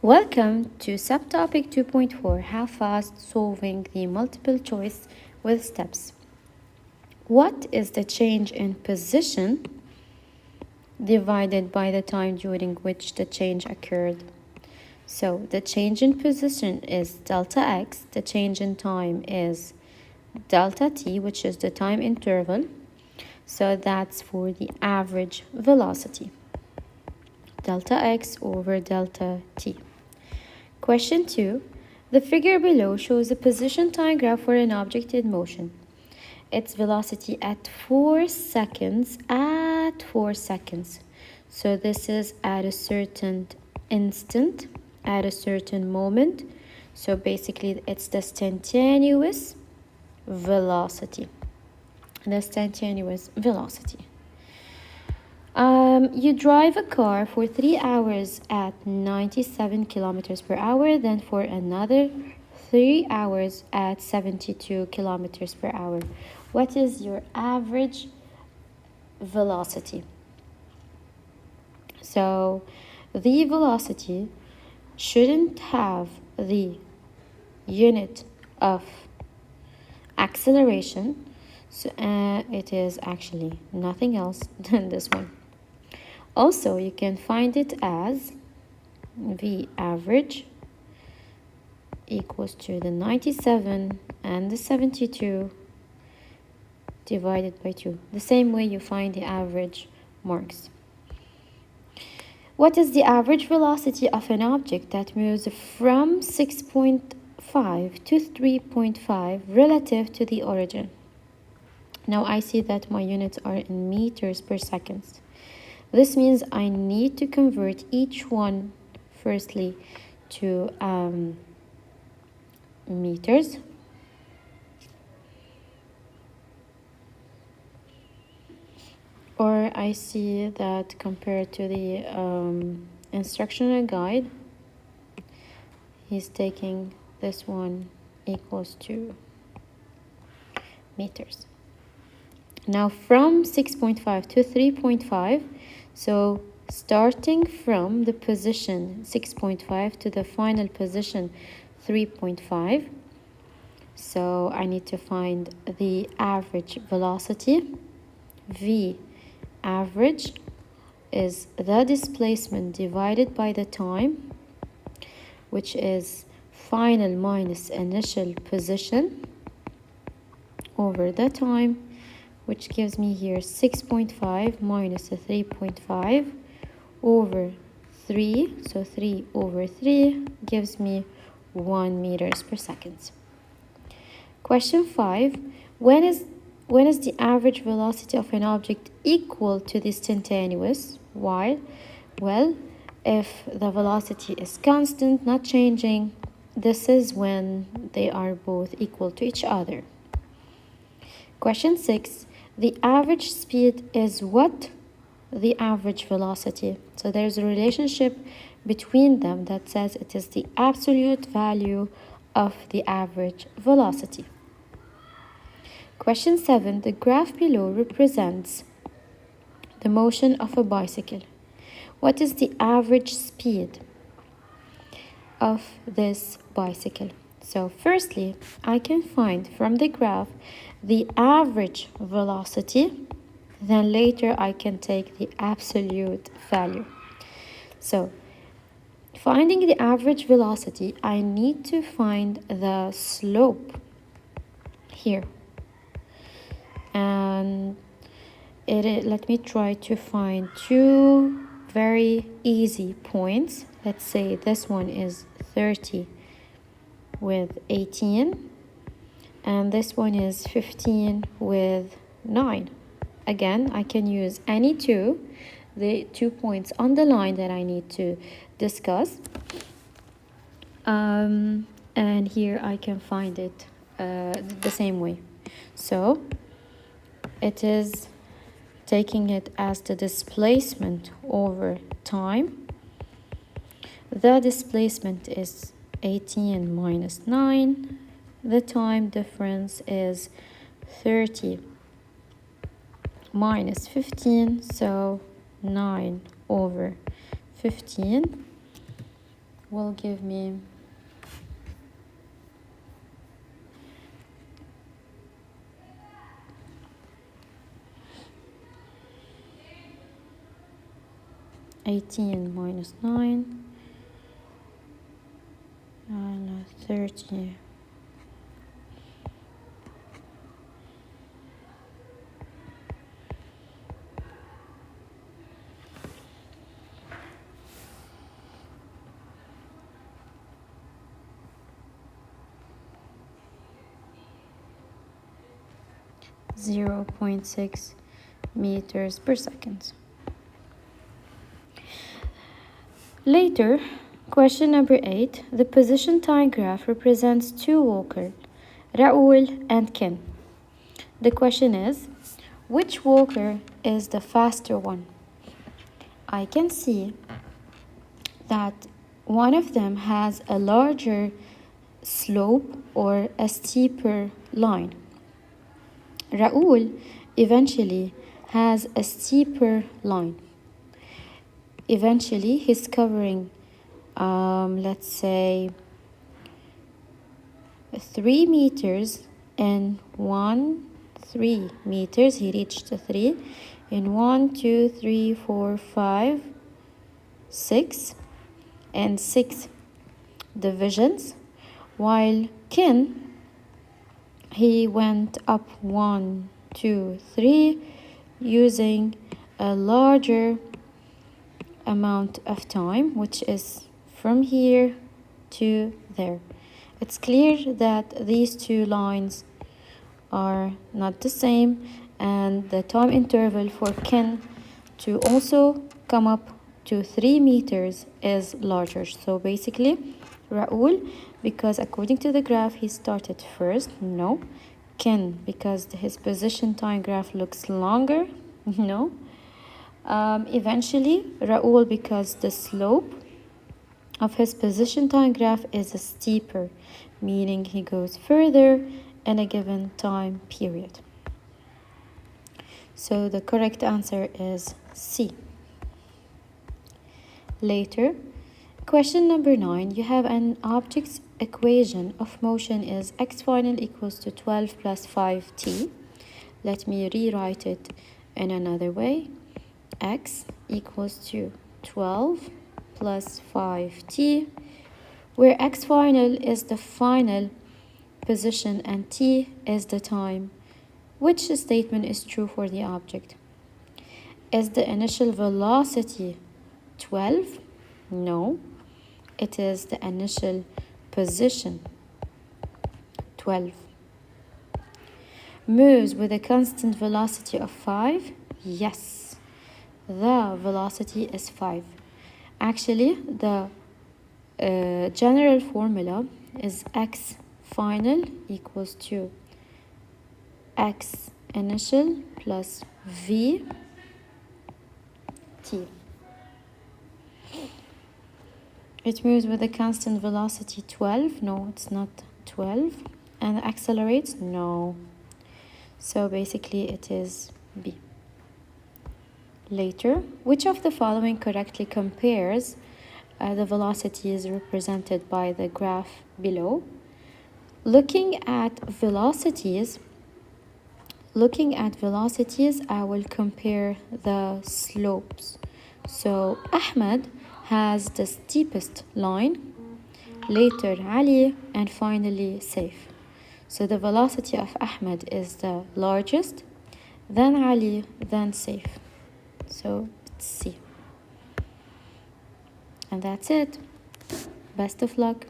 Welcome to subtopic 2.4, how fast solving the multiple choice with steps. What is the change in position divided by the time during which the change occurred? So the change in position is delta x, the change in time is delta t, which is the time interval. So that's for the average velocity, delta x over delta t. Question 2. The figure below shows a position time graph for an object in motion. Its velocity at 4 seconds, So this is at a certain instant, at a certain moment. So basically it's the instantaneous velocity. You drive a car for 3 hours at 97 kilometers per hour, then for another 3 hours at 72 kilometers per hour. What is your average velocity? So the velocity shouldn't have the unit of acceleration, so it is actually nothing else than this one. Also, you can find it as V average equals to the 97 and the 72 divided by 2. The same way you find the average marks. What is the average velocity of an object that moves from 6.5 to 3.5 relative to the origin? Now I see that my units are in meters per second. This means I need to convert each one firstly to meters. Or I see that compared to the instructional guide, he's taking this one equals to meters. Now from 6.5 to 3.5, so starting from the position 6.5 to the final position 3.5, so I need to find the average velocity. V average is the displacement divided by the time, which is final minus initial position over the time, which gives me here 6.5 minus a 3.5 over 3. So 3 over 3 gives me 1 meters per second. Question 5. When is the average velocity of an object equal to the instantaneous? Why? Well, if the velocity is constant, not changing, this is when they are both equal to each other. Question 6. The average speed is what? The average velocity. So there's a relationship between them that says it is the absolute value of the average velocity. Question 7. The graph below represents the motion of a bicycle. What is the average speed of this bicycle? So firstly, I can find from the graph the average velocity, then later I can take the absolute value. So finding the average velocity, I need to find the slope here. And let me try to find two very easy points. Let's say this one is 30 with 18, and this one is 15 with 9. Again, I can use any two, the 2 points on the line that I need to discuss. And here I can find it the same way. So it is taking it as the displacement over time. The displacement is 18 minus 9. The time difference is 30 minus 15, so 9 over 15 will give me 18 minus 9 and 30. Zero 0.6 meters per second. Later, question number 8, the position time graph represents two walkers, Raoul and Ken. The question is, which walker is the faster one? I can see that one of them has a larger slope or a steeper line. Raoul eventually has a steeper line. Eventually he's covering let's say 3 meters in 3 meters. He reached 3 in 1, 2, 3, 4, 5, 6 and 6 divisions, while Ken, he went up 1, 2, 3 using a larger amount of time, which is from here to there. It's clear that these two lines are not the same, and the time interval for Ken to also come up to 3 meters is larger. So basically, Raoul, because according to the graph, he started first. No. Ken, because his position time graph looks longer. No. Eventually, Raoul, because the slope of his position time graph is steeper, meaning he goes further in a given time period. So the correct answer is C. Later, question number 9, you have an object's equation of motion is x final equals to 12 plus 5t. Let me rewrite it in another way. X equals to 12 plus 5t, where x final is the final position and t is the time. Which statement is true for the object? Is the initial velocity 12? No, it is the initial position 12. Moves with a constant velocity of 5? Yes. The velocity is 5. Actually, the general formula is x final equals to x initial plus v t. It moves with a constant velocity 12. No, it's not 12. And accelerates? No. So basically it is B. Later, which of the following correctly compares the velocities represented by the graph below? Looking at velocities, I will compare the slopes. So Ahmed has the steepest line, later Ali, and finally Saif. So the velocity of Ahmed is the largest, then Ali, then Saif. So it's C. And that's it. Best of luck.